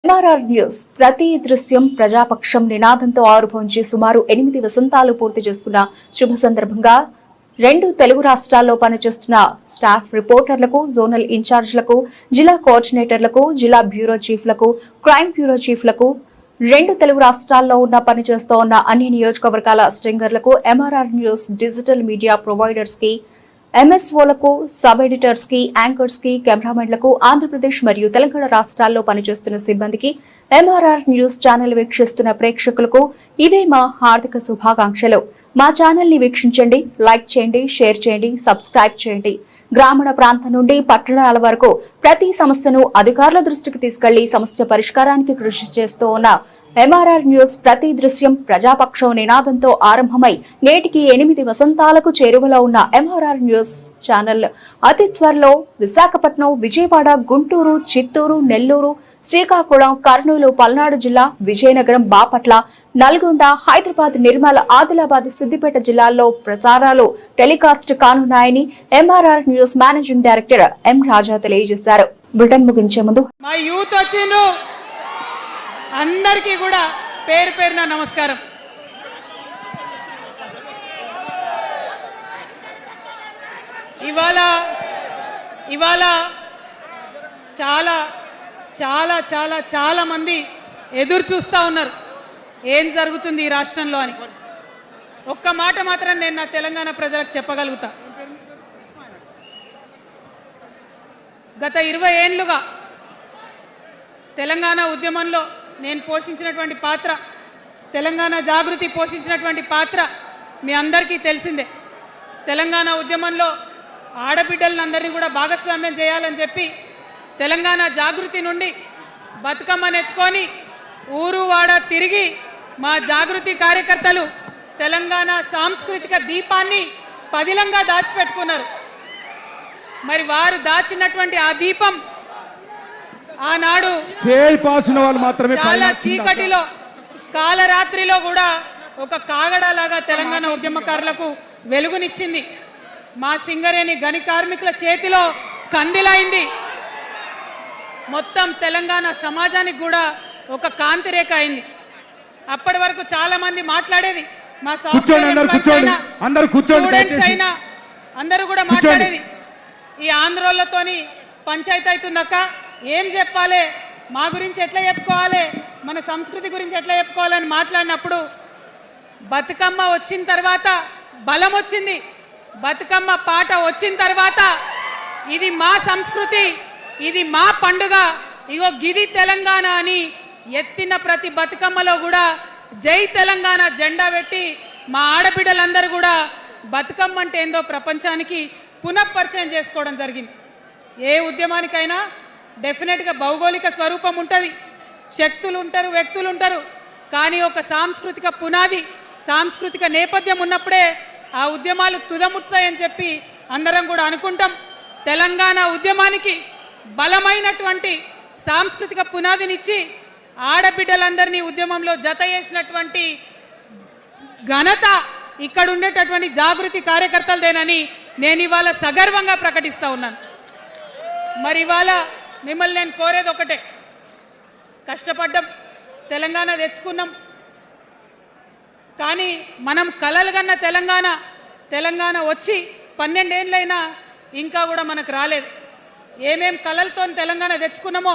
MRR news ప్రతి దృశ్యం ప్రజాపక్షం నినాదంతో ఆరుభవించి సుమారు 8 వసంతాలు పూర్తి చేసుకున్న శుభ సందర్భంగా 2 తెలుగు రాష్ట్రాల్లో పనిచేస్తున్న స్టాఫ్ రిపోర్టర్లకు, జోనల్ ఇన్ఛార్జ్లకు, జిల్లా కోఆర్డినేటర్లకు, జిల్లా బ్యూరో చీఫ్లకు, క్రైమ్ బ్యూరో చీఫ్లకు, 2 తెలుగు రాష్ట్రాల్లో పనిచేస్తూ ఉన్న అన్ని నియోజకవర్గాల స్ట్రింగర్లకు, MRR news digital media providers కి, ఎంఎస్ఓలకు, సబ్ ఎడిటర్స్ కి, యాంకర్స్ కి, కెమెరామెన్లకు, ఆంధ్రప్రదేశ్ మరియు తెలంగాణ రాష్ట్రాల్లో పనిచేస్తున్న సిబ్బందికి, ఎంఆర్ఆర్ న్యూస్ ఛానల్ వీక్షిస్తున్న ప్రేక్షకులకు ఇవే మా హార్దిక శుభాకాంక్షలు. మా ఛానల్ ని వీక్షించండి, లైక్ చేయండి, షేర్ చేయండి, సబ్స్క్రైబ్ చేయండి. గ్రామీణ ప్రాంతం నుండి పట్టణాల వరకు ప్రతి సమస్యను అధికారుల దృష్టికి తీసుకెళ్లి సమస్య పరిష్కారానికి కృషి చేస్తూ ఉన్న ఎంఆర్ఆర్ న్యూస్ ప్రతి దృశ్యం ప్రజాపక్షం నినాదంతో ఆరంభమై నేటికి 8 వసంతాలకు చేరువలో ఉన్న ఎంఆర్ఆర్ న్యూస్ ఛానల్ అతి త్వరలో విశాఖపట్నం, విజయవాడ, గుంటూరు, చిత్తూరు, నెల్లూరు, శ్రీకాకుళం, కర్నూలు, పల్నాడు జిల్లా, విజయనగరం, బాపట్ల, నల్గొండ, హైదరాబాద్, నిర్మల్, ఆదిలాబాద్, సిద్దిపేట జిల్లాల్లో ప్రసారాలు టెలికాస్ట్ కానున్నాయని MRR news managing director M Raja తెలియజేశారు. బులెటిన్ ముగించే ముందు మా యూత్ వచ్చిండ్రు, అందరికీ కూడా పేరు పేరున నమస్కారం. ఇవాళ చాలా చాలా చాలా చాలా మంది ఎదురు చూస్తూ ఉన్నారు ఏం జరుగుతుంది ఈ రాష్ట్రంలో అని. ఒక్క మాట మాత్రం నేను నా తెలంగాణ ప్రజలకు చెప్పగలుగుతా. గత 20 ఏళ్లుగా తెలంగాణ ఉద్యమంలో నేను పోషించినటువంటి పాత్ర, తెలంగాణ జాగృతి పోషించినటువంటి పాత్ర మీ అందరికీ తెలిసిందే. తెలంగాణ ఉద్యమంలో ఆడబిడ్డలందరినీ కూడా భాగస్వామ్యం చేయాలని చెప్పి తెలంగాణ జాగృతి నుండి బతుకమ్మను ఎత్తుకొని ఊరు వాడ తిరిగి మా జాగృతి కార్యకర్తలు తెలంగాణ సాంస్కృతిక దీపాన్ని పదిలంగా దాచిపెట్టుకున్నారు. మరి వారు దాచినటువంటి ఆ దీపం ఆనాడు చాలా చీకటిలో కాలరాత్రిలో కూడా ఒక కాగడాలాగా తెలంగాణ ఉద్యమకారులకు వెలుగునిచ్చింది. మా సింగరేణి గని కార్మికుల చేతిలో కందిలైంది. మొత్తం తెలంగాణ సమాజానికి కూడా ఒక కాంతిరేఖ అయింది. అప్పటి వరకు చాలా మంది మాట్లాడేది, మా స్టూడెంట్స్ అయినా అందరూ కూడా మాట్లాడేది, ఈ ఆంధ్రోళ్లతోని పంచాయతీ అవుతుందక్క, ఏం చెప్పాలి, మా గురించి ఎట్లా చెప్పుకోవాలి, మన సంస్కృతి గురించి ఎట్లా చెప్పుకోవాలని మాట్లాడినప్పుడు బతుకమ్మ వచ్చిన తర్వాత బలం వచ్చింది. బతుకమ్మ పాట వచ్చిన తర్వాత ఇది మా సంస్కృతి, ఇది మా పండుగ, ఇగో గిది తెలంగాణ అని ఎత్తిన ప్రతి బతుకమ్మలో కూడా జై తెలంగాణ జెండా పెట్టి మా ఆడబిడ్డలందరూ కూడా బతుకమ్మ అంటే ఏందో ప్రపంచానికి పునఃపరిచయం చేసుకోవడం జరిగింది. ఏ ఉద్యమానికైనా డెఫినెట్గా భౌగోళిక స్వరూపం ఉంటుంది, శక్తులు ఉంటారు, వ్యక్తులు ఉంటారు, కానీ ఒక సాంస్కృతిక పునాది, సాంస్కృతిక నేపథ్యం ఉన్నప్పుడే ఆ ఉద్యమాలు తుదముత్తాయని చెప్పి అందరం కూడా అనుకుంటాం. తెలంగాణ ఉద్యమానికి బలమైనటువంటి సాంస్కృతిక పునాదినిచ్చి ఆడబిడ్డలందరినీ ఉద్యమంలో జత చేసినటువంటి ఘనత ఇక్కడ ఉండేటటువంటి జాగృతి కార్యకర్తలదేనని నేను ఇవాళ సగర్వంగా ప్రకటిస్తూ ఉన్నాను. మరి ఇవాళ మిమ్మల్ని నేను కోరేది ఒకటే, కష్టపడ్డాం, తెలంగాణ తెచ్చుకున్నాం, కానీ మనం కలలు కన్న తెలంగాణ వచ్చి 12 ఏళ్ళైనా ఇంకా కూడా మనకు రాలేదు. ఏమేం కలలతో తెలంగాణ తెచ్చుకున్నామో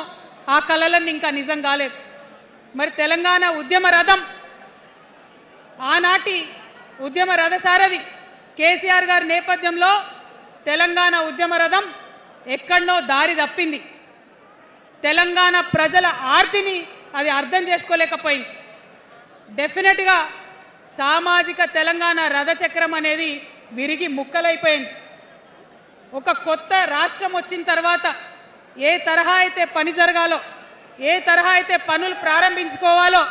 ఆ కలలన్నీ ఇంకా నిజం కాలేదు. మరి తెలంగాణ ఉద్యమ రథం, ఆనాటి ఉద్యమ రథసారథి కేసీఆర్ గారి నేపథ్యంలో తెలంగాణ ఉద్యమ రథం ఎక్కడనో దారి తప్పింది. తెలంగాణ ప్రజల ఆర్తిని అది అర్థం చేసుకోలేకపోయింది. డెఫినెట్గా సామాజిక తెలంగాణ రథచక్రం అనేది విరిగి ముక్కలైపోయింది. ఒక కొత్త రాష్ట్రం వచ్చిన తర్వాత ఏ తరహా అయితే పని జరగాలో, ఏ తరహా అయితే పనులు ప్రారంభించుకోవాలో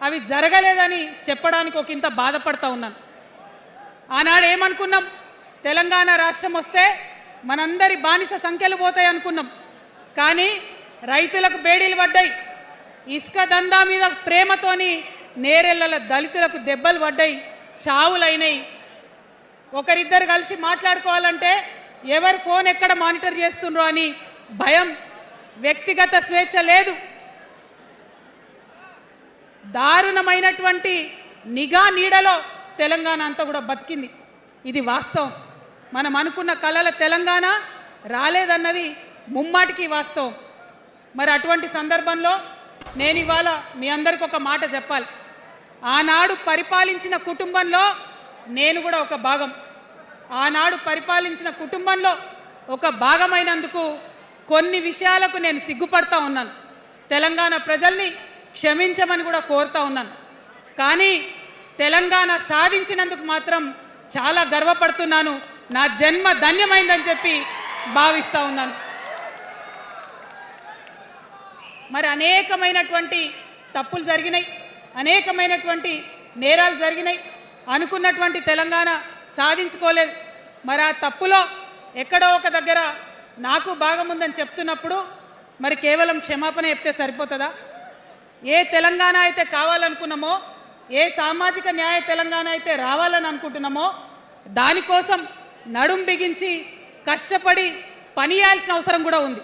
అవి జరగలేదని చెప్పడానికి ఒక ఇంత బాధపడతా ఉన్నాను. ఆనాడు ఏమనుకున్నాం, తెలంగాణ రాష్ట్రం వస్తే మనందరి బానిస సంఖ్యలు పోతాయి అనుకున్నాం, కానీ రైతులకు బేడీలు పడ్డాయి, ఇసుక దందా మీద ప్రేమతోని నేరెళ్ల దళితులకు దెబ్బలు పడ్డాయి, చావులైనాయి. ఒకరిద్దరు కలిసి మాట్లాడుకోవాలంటే ఎవరి ఫోన్ ఎక్కడ మానిటర్ చేస్తుండ్రో అని భయం, వ్యక్తిగత స్వేచ్ఛ లేదు. దారుణమైనటువంటి నిఘా నీడలో తెలంగాణ అంతా కూడా బతికింది. ఇది వాస్తవం. మనం అనుకున్న కలల తెలంగాణ రాలేదన్నది ముమ్మాటికి వాస్తవం. మరి అటువంటి సందర్భంలో నేను ఇవాళ మీ అందరికి ఒక మాట చెప్పాలి. ఆనాడు పరిపాలించిన కుటుంబంలో నేను కూడా ఒక భాగం. ఆనాడు పరిపాలించిన కుటుంబంలో ఒక భాగమైనందుకు కొన్ని విషయాలకు నేను సిగ్గుపడతా ఉన్నాను. తెలంగాణ ప్రజల్ని క్షమించమని కూడా కోరుతా ఉన్నాను. కానీ తెలంగాణ సాధించినందుకు మాత్రం చాలా గర్వపడుతున్నాను. నా జన్మ ధన్యమైందని చెప్పి భావిస్తూ ఉన్నాను. మరి అనేకమైనటువంటి తప్పులు జరిగినాయి, అనేకమైనటువంటి నేరాలు జరిగినాయి. అనుకున్నటువంటి తెలంగాణ సాధించుకోలేదు. మరి ఆ తప్పులో ఎక్కడో ఒక దగ్గర నాకు భాగం ఉందని చెప్తున్నప్పుడు మరి కేవలం క్షమాపణ చెప్తే సరిపోతుందా? ఏ తెలంగాణ అయితే కావాలనుకున్నామో, ఏ సామాజిక న్యాయ తెలంగాణ అయితే రావాలని అనుకుంటున్నామో దానికోసం నడుం బిగించి కష్టపడి పని చేయాల్సిన అవసరం కూడా ఉంది.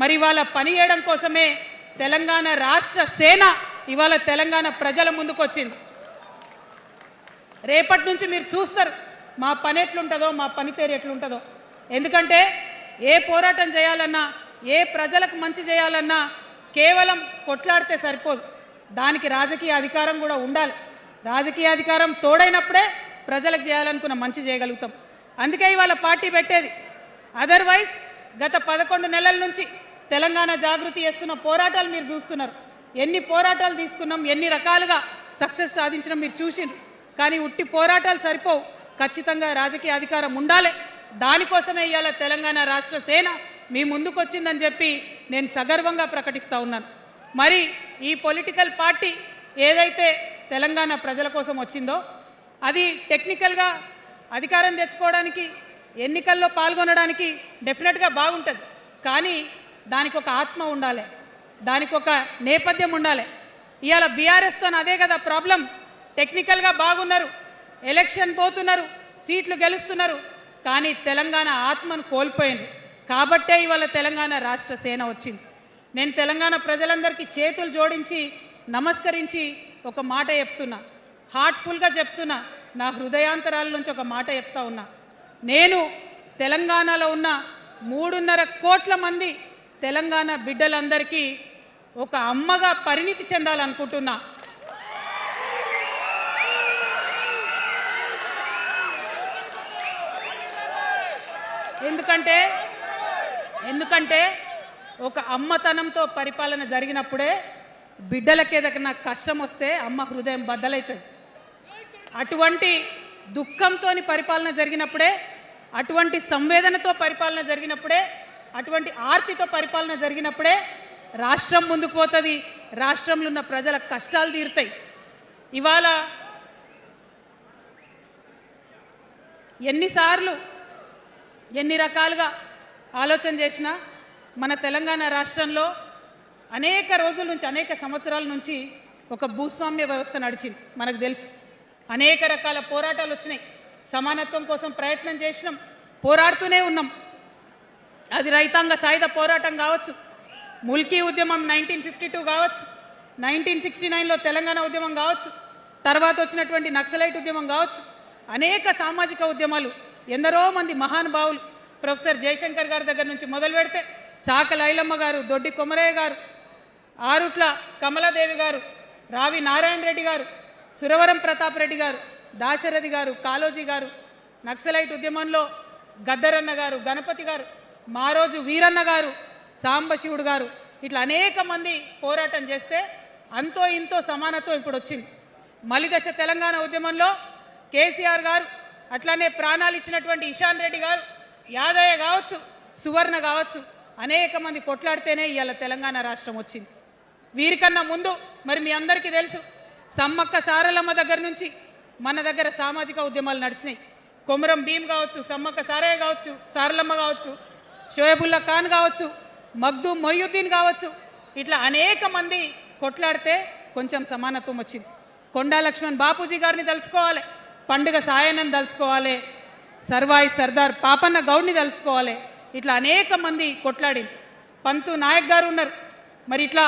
మరి ఇవాళ పని చేయడం కోసమే తెలంగాణ రాష్ట్ర సేన ఇవాళ తెలంగాణ ప్రజల ముందుకు వచ్చింది. రేపటి నుంచి మీరు చూస్తారు మా పని ఎట్లుంటుందో, మా పనితీరు ఎట్లుంటుందో. ఎందుకంటే ఏ పోరాటం చేయాలన్నా, ఏ ప్రజలకు మంచి చేయాలన్నా కేవలం కొట్లాడితే సరిపోదు. దానికి రాజకీయ అధికారం కూడా ఉండాలి. రాజకీయ అధికారం తోడైనప్పుడే ప్రజలకు చేయాలనుకున్న మంచి చేయగలుగుతాం. అందుకే ఇవాళ పార్టీ పెట్టేది. అదర్వైజ్ గత 11 నెలల నుంచి తెలంగాణ జాగృతి చేస్తున్న పోరాటాలు మీరు చూస్తున్నారు. ఎన్ని పోరాటాలు తీసుకున్నాం, ఎన్ని రకాలుగా సక్సెస్ సాధించడం మీరు చూసిండ్రు. కానీ ఉట్టి పోరాటాలు సరిపోవు, ఖచ్చితంగా రాజకీయ అధికారం ఉండాలి. దానికోసమే ఇవాళ తెలంగాణ రాష్ట్ర సేన మీ ముందుకు వచ్చిందని చెప్పి నేను సగర్వంగా ప్రకటిస్తూ ఉన్నాను. మరి ఈ పొలిటికల్ పార్టీ ఏదైతే తెలంగాణ ప్రజల కోసం వచ్చిందో అది టెక్నికల్గా అధికారం తెచ్చుకోవడానికి, ఎన్నికల్లో పాల్గొనడానికి డెఫినెట్గా బాగుంటుంది. కానీ దానికి ఒక ఆత్మ ఉండాలి, దానికి ఒక నేపథ్యం ఉండాలి. ఇవాళ బీఆర్ఎస్తో అదే కదా ప్రాబ్లం. టెక్నికల్గా బాగున్నారు, ఎలక్షన్ పోతున్నారు, సీట్లు గెలుస్తున్నారు, కానీ తెలంగాణ ఆత్మను కోల్పోయింది. కాబట్టే ఇవాళ తెలంగాణ రాష్ట్ర సేన వచ్చింది. నేను తెలంగాణ ప్రజలందరికీ చేతులు జోడించి నమస్కరించి ఒక మాట చెప్తున్నా, హార్ట్ఫుల్గా చెప్తున్నా, నా హృదయాంతరాల నుంచి ఒక మాట చెప్తా ఉన్నా. నేను తెలంగాణలో ఉన్న 3.5 కోట్ల మంది తెలంగాణ బిడ్డలందరికీ ఒక అమ్మగా పరిణితి చెందాలనుకుంటున్నా. ఎందుకంటే ఒక అమ్మతనంతో పరిపాలన జరిగినప్పుడే బిడ్డలకి ఏదైనా కష్టం వస్తే అమ్మ హృదయం బద్దలవుతుంది. అటువంటి దుఃఖంతో పరిపాలన జరిగినప్పుడే, అటువంటి సంవేదనతో పరిపాలన జరిగినప్పుడే, అటువంటి ఆర్తితో పరిపాలన జరిగినప్పుడే రాష్ట్రం ముందుకు పోతుంది, రాష్ట్రంలో ఉన్న ప్రజల కష్టాలు తీరుతాయి. ఇవాళ ఎన్నిసార్లు ఎన్ని రకాలుగా ఆలోచన చేసినా మన తెలంగాణ రాష్ట్రంలో అనేక రోజుల నుంచి, అనేక సంవత్సరాల నుంచి ఒక భూస్వామ్య వ్యవస్థ నడిచింది. మనకు తెలుసు, అనేక రకాల పోరాటాలు వచ్చినాయి. సమానత్వం కోసం ప్రయత్నం చేసినాం, పోరాడుతూనే ఉన్నాం. అది రైతాంగ సాయుధ పోరాటం కావచ్చు, ముల్కీ ఉద్యమం 1952 కావచ్చు, 1969లో తెలంగాణ ఉద్యమం కావచ్చు, తర్వాత వచ్చినటువంటి నక్సలైట్ ఉద్యమం కావచ్చు, అనేక సామాజిక ఉద్యమాలు, ఎందరో మంది మహానుభావులు, ప్రొఫెసర్ జయశంకర్ గారి దగ్గర నుంచి మొదలు పెడితే చాక లైలమ్మ గారు, దొడ్డి కొమరయ్య గారు, ఆరుట్ల కమలాదేవి గారు, రావి నారాయణ రెడ్డి గారు, సురవరం ప్రతాప్ రెడ్డి గారు, దాశరథి గారు, కాళోజీ గారు, నక్సలైట్ ఉద్యమంలో గద్దరన్న గారు, గణపతి గారు, మారోజు వీరన్న గారు, సాంబశివుడు గారు, ఇట్లా అనేక మంది పోరాటం చేస్తే అంతో ఇంతో సమానత్వం ఇప్పుడు వచ్చింది. మలిదశ తెలంగాణ ఉద్యమంలో కేసీఆర్ గారు, అట్లానే ప్రాణాలు ఇచ్చినటువంటి ఇషాన్ రెడ్డి గారు, యాదయ్య కావచ్చు, సువర్ణ కావచ్చు, అనేక మంది కొట్లాడితేనే ఇవాళ తెలంగాణ రాష్ట్రం వచ్చింది. వీరికన్నా ముందు మరి మీ అందరికీ తెలుసు, సమ్మక్క సారలమ్మ దగ్గర నుంచి మన దగ్గర సామాజిక ఉద్యమాలు నడిచినాయి. కొమరం భీం కావచ్చు, సమ్మక్క సారయ్య కావచ్చు, సారలమ్మ కావచ్చు, షోయబుల్లా ఖాన్ కావచ్చు, మగ్దూ మొయ్యుద్దీన్ కావచ్చు, ఇట్లా అనేక మంది కొట్లాడితే కొంచెం సమానత్వం వచ్చింది. కొండా లక్ష్మణ్ బాపూజీ గారిని తెలుసుకోవాలి, పండుగ సాయన్నని తెలుసుకోవాలి, సర్వాయి సర్దార్ పాపన్న గౌడ్ని తెలుసుకోవాలి. ఇట్లా అనేక మంది కొట్లాడింది. పంతు నాయక్ గారు ఉన్నారు. మరి ఇట్లా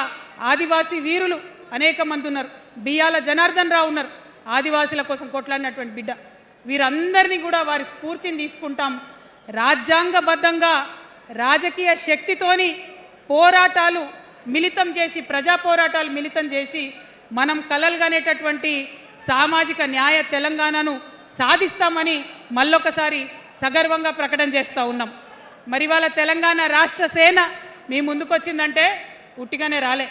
ఆదివాసీ వీరులు అనేక మంది ఉన్నారు. బియ్యాల జనార్దన్ రావు ఉన్నారు, ఆదివాసుల కోసం కొట్లాడినటువంటి బిడ్డ. వీరందరినీ కూడా వారి స్ఫూర్తిని తీసుకుంటాం. రాజ్యాంగబద్ధంగా రాజకీయ శక్తితోని పోరాటాలు మిళితం చేసి, ప్రజా పోరాటాలు మిళితం చేసి మనం కలలుగానేటటువంటి సామాజిక న్యాయ తెలంగాణను సాధిస్తామని మళ్ళొకసారి సగర్వంగా ప్రకటన చేస్తూ ఉన్నాం. మరి వాళ్ళ తెలంగాణ రాష్ట్ర సేన మీ ముందుకొచ్చిందంటే ఉట్టిగానే రాలే.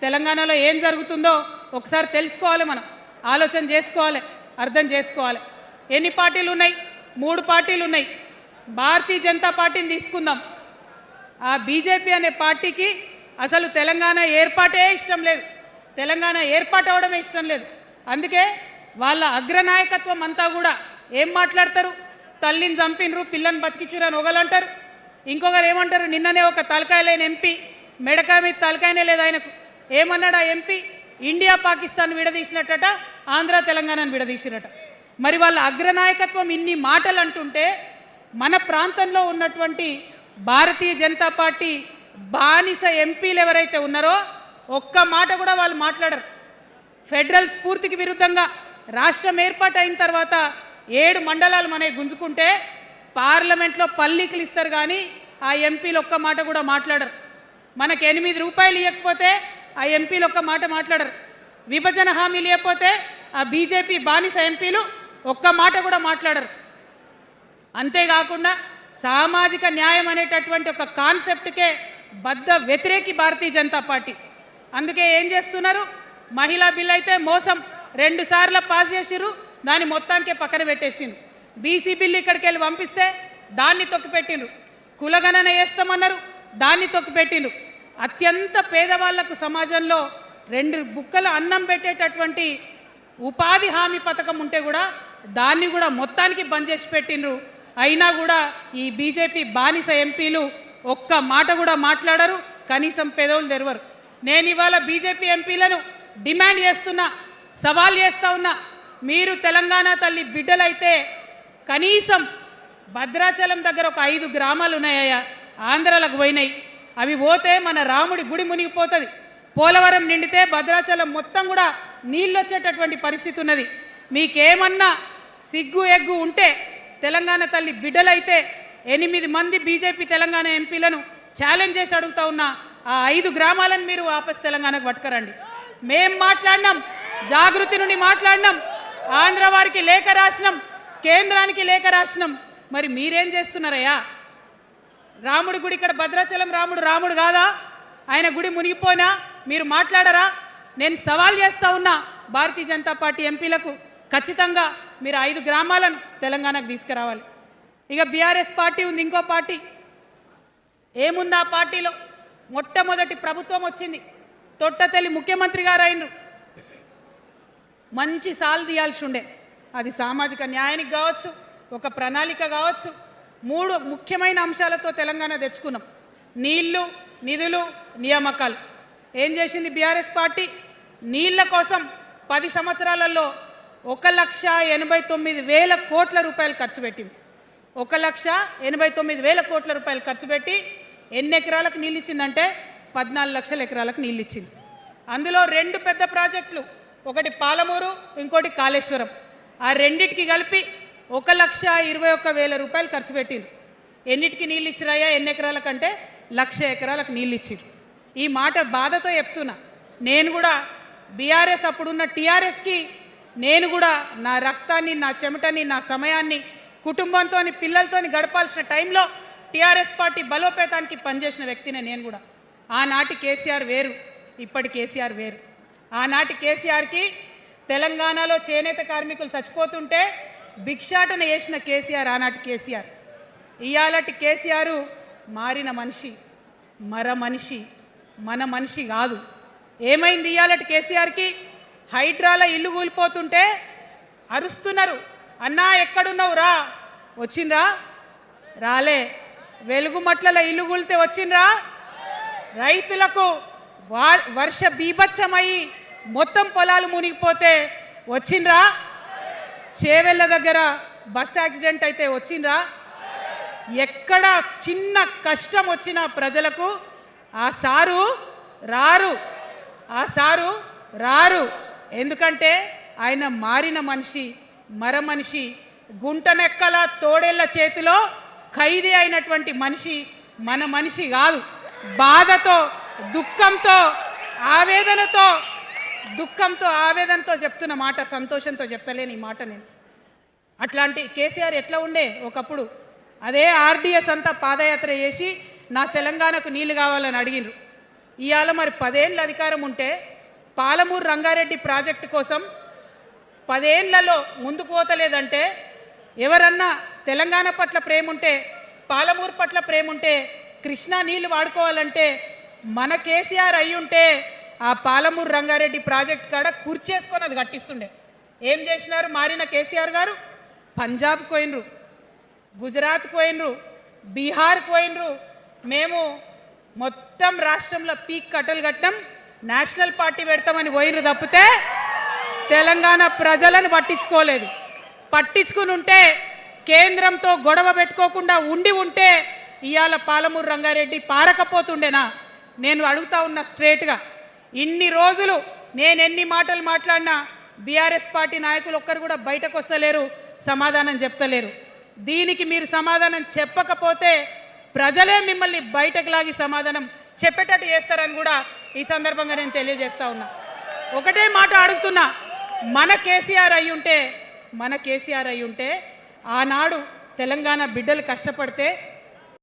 తెలంగాణలో ఏం జరుగుతుందో ఒకసారి తెలుసుకోవాలి, మనం ఆలోచన చేసుకోవాలి, అర్థం చేసుకోవాలి. ఎన్ని పార్టీలు ఉన్నాయి? 3 పార్టీలు ఉన్నాయి. భారతీయ జనతా పార్టీని తీసుకుందాం. ఆ బీజేపీ అనే పార్టీకి అసలు తెలంగాణ ఏర్పాటే ఇష్టం లేదు, తెలంగాణ ఏర్పాటు అవడమే ఇష్టం లేదు. అందుకే వాళ్ళ అగ్రనాయకత్వం అంతా కూడా ఏం మాట్లాడతారు? తల్లిని చంపినరు, పిల్లని బతికించరు అని ఒకరు అంటారు. ఇంకొకరు ఏమంటారు? నిన్ననే ఒక తలకాయ లేని ఎంపీ, మెడకాయ మీద తలకాయనే లేదు ఆయనకు, ఏమన్నాడు ఆ ఎంపీ? ఇండియా పాకిస్తాన్ విడదీసినట్టట, ఆంధ్ర తెలంగాణను విడదీసినట. మరి వాళ్ళ అగ్రనాయకత్వం ఇన్ని మాటలు అంటుంటే మన ప్రాంతంలో ఉన్నటువంటి భారతీయ జనతా పార్టీ బానిస ఎంపీలు ఎవరైతే ఉన్నారో ఒక్క మాట కూడా వాళ్ళు మాట్లాడరు. ఫెడరల్ స్ఫూర్తికి విరుద్ధంగా రాష్ట్రం ఏర్పాటు అయిన తర్వాత 7 మండలాలు మనకి గుంజుకుంటే పార్లమెంట్లో పల్లీకులు ఇస్తారు, కానీ ఆ ఎంపీలు ఒక్క మాట కూడా మాట్లాడరు. మనకు 8 రూపాయలు ఇవ్వకపోతే ఆ ఎంపీలు ఒక్క మాట మాట్లాడరు. విభజన హామీలు ఇవ్వకపోతే ఆ బీజేపీ బానిస ఎంపీలు ఒక్క మాట కూడా మాట్లాడరు. అంతేకాకుండా సామాజిక న్యాయం అనేటటువంటి ఒక కాన్సెప్ట్కే బద్ద వ్యతిరేకి భారతీయ జనతా పార్టీ. అందుకే ఏం చేస్తున్నారు? మహిళా బిల్ అయితే మోసం, 2 సార్లు పాస్ చేసిర్రు, దాన్ని మొత్తానికే పక్కన పెట్టేసిండ్రు. బీసీ బిల్లు ఇక్కడికి వెళ్ళి పంపిస్తే దాన్ని తొక్కిపెట్టిండ్రు. కులగణన వేస్తామన్నారు, దాన్ని తొక్కిపెట్టిండ్రు. అత్యంత పేదవాళ్లకు సమాజంలో 2 బుక్కలు అన్నం పెట్టేటటువంటి ఉపాధి హామీ పథకం ఉంటే కూడా దాన్ని కూడా మొత్తానికి బంద్ చేసి పెట్టిండ్రు. అయినా కూడా ఈ బీజేపీ బానిస ఎంపీలు ఒక్క మాట కూడా మాట్లాడరు, కనీసం పెదవులు తెరవరు. నేను ఇవాళ బీజేపీ ఎంపీలను డిమాండ్ చేస్తున్నా, సవాల్ చేస్తా ఉన్నా. మీరు తెలంగాణ తల్లి బిడ్డలైతే కనీసం భద్రాచలం దగ్గర ఒక 5 గ్రామాలు ఉన్నాయా, ఆంధ్రాలకు పోయినాయి. అవి పోతే మన రాముడి గుడి మునిగిపోతుంది. పోలవరం నిండితే భద్రాచలం మొత్తం కూడా నీళ్ళు వచ్చేటటువంటి పరిస్థితి ఉన్నది. మీకేమన్నా సిగ్గు ఎగ్గు ఉంటే తెలంగాణ తల్లి బిడ్డలైతే 8 మంది బీజేపీ తెలంగాణ ఎంపీలను ఛాలెంజ్ చేసి అడుగుతా ఉన్నా, ఆ 5 గ్రామాలను మీరు వాపస్ తెలంగాణకు పట్టుకరండి. మేం మాట్లాడినాం, జాగృతి నుండి మాట్లాడినాం, ఆంధ్ర వారికి లేఖ రాసినాం, కేంద్రానికి లేఖ రాసినాం. మరి మీరేం చేస్తున్నారయ్యా? రాముడి గుడి ఇక్కడ భద్రాచలం రాముడు కాదా? ఆయన గుడి మునిగిపోయినా మీరు మాట్లాడరా? నేను సవాల్ చేస్తా ఉన్నా భారతీయ జనతా పార్టీ ఎంపీలకు, ఖచ్చితంగా మీరు 5 గ్రామాలను తెలంగాణకు తీసుకురావాలి. ఇక బీఆర్ఎస్ పార్టీ ఉంది, ఇంకో పార్టీ. ఏముంది ఆ పార్టీలో? మొట్టమొదటి ప్రభుత్వం వచ్చింది, తొట్టతల్లి ముఖ్యమంత్రి గారు అయినరు. మంచి సాలు తీయాల్సి ఉండే, అది సామాజిక న్యాయానికి కావచ్చు, ఒక ప్రణాళిక కావచ్చు. 3 ముఖ్యమైన అంశాలతో తెలంగాణ తెచ్చుకున్నాం: నీళ్లు, నిధులు, నియామకాలు. ఏం చేసింది బీఆర్ఎస్ పార్టీ? నీళ్ల కోసం 10 సంవత్సరాలలో 1,89,000 కోట్ల రూపాయలు ఖర్చు పెట్టింది. 1,89,000 కోట్ల రూపాయలు ఖర్చు పెట్టి ఎన్ని ఎకరాలకు నీళ్ళు ఇచ్చిందంటే 14 లక్షల ఎకరాలకు నీళ్ళు ఇచ్చింది. అందులో 2 పెద్ద ప్రాజెక్టులు, ఒకటి పాలమూరు, ఇంకోటి కాళేశ్వరం. ఆ రెండిటికి కలిపి 1,21,000 రూపాయలు ఖర్చు పెట్టింది. ఎన్నిటికి నీళ్ళు ఇచ్చిరాయా? ఎన్ని ఎకరాలకంటే 1,00,000 ఎకరాలకు నీళ్ళు ఇచ్చింది. ఈ మాట బాధతో చెప్తున్నా. నేను కూడా బీఆర్ఎస్ అప్పుడున్న టీఆర్ఎస్కి నేను కూడా నా రక్తాన్ని, నా చెమటని, నా సమయాన్ని కుటుంబంతో, పిల్లలతో గడపాల్సిన టైంలో టీఆర్ఎస్ పార్టీ బలోపేతానికి పనిచేసిన వ్యక్తినే నేను కూడా. ఆనాటి కేసీఆర్ వేరు, ఇప్పటి కేసీఆర్ వేరు. ఆనాటి కేసీఆర్కి తెలంగాణలో చేనేత కార్మికులు చచ్చిపోతుంటే భిక్షాటన చేసిన కేసీఆర్ ఆనాటి కేసీఆర్. ఇయాలటి కేసీఆర్ మారిన మనిషి, మనిషి, మన మనిషి కాదు. ఏమైంది ఇయాలటి కేసీఆర్కి? హైడ్రాల ఇల్లు కూలిపోతుంటే అరుస్తున్నారు, అన్నా ఎక్కడున్నావు రా, వచ్చిండ్రా? రాలే. వెలుగుమట్ల ఇల్లు కూలితే వచ్చిండ్రా? రైతులకు వర్ష బీభత్సమై మొత్తం పొలాలు మునిగిపోతే వచ్చిండ్రా? చేవెళ్ళ దగ్గర బస్ యాక్సిడెంట్ అయితే వచ్చిండ్రా? ఎక్కడ చిన్న కష్టం వచ్చిన ప్రజలకు ఆ సారు రారు. ఆ సారు రారు. ఎందుకంటే ఆయన మారిన మనిషి, మనిషి, గుంటనెక్కల తోడేళ్ల చేతిలో ఖైదీ అయినటువంటి మనిషి, మన మనిషి కాదు. బాధతో, దుఃఖంతో, ఆవేదనతో చెప్తున్న మాట, సంతోషంతో చెప్తలేని ఈ మాట నేను. అట్లాంటి కేసీఆర్ ఎట్లా ఉండే ఒకప్పుడు? అదే ఆర్డీఎస్ అంతా పాదయాత్ర చేసి నా తెలంగాణకు నీళ్లు కావాలని అడిగినరు. ఇవాళ మరి 10 ఏళ్ళ అధికారం ఉంటే పాలమూరు రంగారెడ్డి ప్రాజెక్టు కోసం 10 ఏళ్లలో ముందుకు పోతలేదంటే, ఎవరన్నా తెలంగాణ పట్ల ప్రేమ ఉంటే, పాలమూరు పట్ల ప్రేమ ఉంటే, కృష్ణా నీళ్లు వాడుకోవాలంటే మన కేసీఆర్ అయ్యుంటే ఆ పాలమూరు రంగారెడ్డి ప్రాజెక్ట్ కాడ కుర్చేసుకొని అది కట్టిస్తుండే. ఏం చేసినారు మారిన కేసీఆర్ గారు? పంజాబ్ పోయినరు, గుజరాత్ పోయినరు, బీహార్ పోయినరు. మేము మొత్తం రాష్ట్రంలో పీక్ కట్టలు కట్టాం, నేషనల్ పార్టీ పెడతామని పోయినరు తప్పితే తెలంగాణ ప్రజలను పట్టించుకోలేదు. పట్టించుకుని ఉంటే, కేంద్రంతో గొడవ పెట్టుకోకుండా ఉంటే ఇవాళ పాలమూరు రంగారెడ్డి పారకపోతుండేనా? నేను అడుగుతా ఉన్నా స్ట్రేట్గా. ఇన్ని రోజులు నేను ఎన్ని మాటలు మాట్లాడినా బీఆర్ఎస్ పార్టీ నాయకులు ఒక్కరు కూడా బయటకు వస్తలేరు, సమాధానం చెప్తలేరు. దీనికి మీరు సమాధానం చెప్పకపోతే ప్రజలే మిమ్మల్ని బయటకు లాగి సమాధానం చెప్పేటట్టు చేస్తారని కూడా ఈ సందర్భంగా నేను తెలియజేస్తా ఉన్నా. ఒకటే మాట అడుగుతున్నా, మన కేసీఆర్ అయ్యుంటే ఆనాడు తెలంగాణ బిడ్డలు కష్టపడితే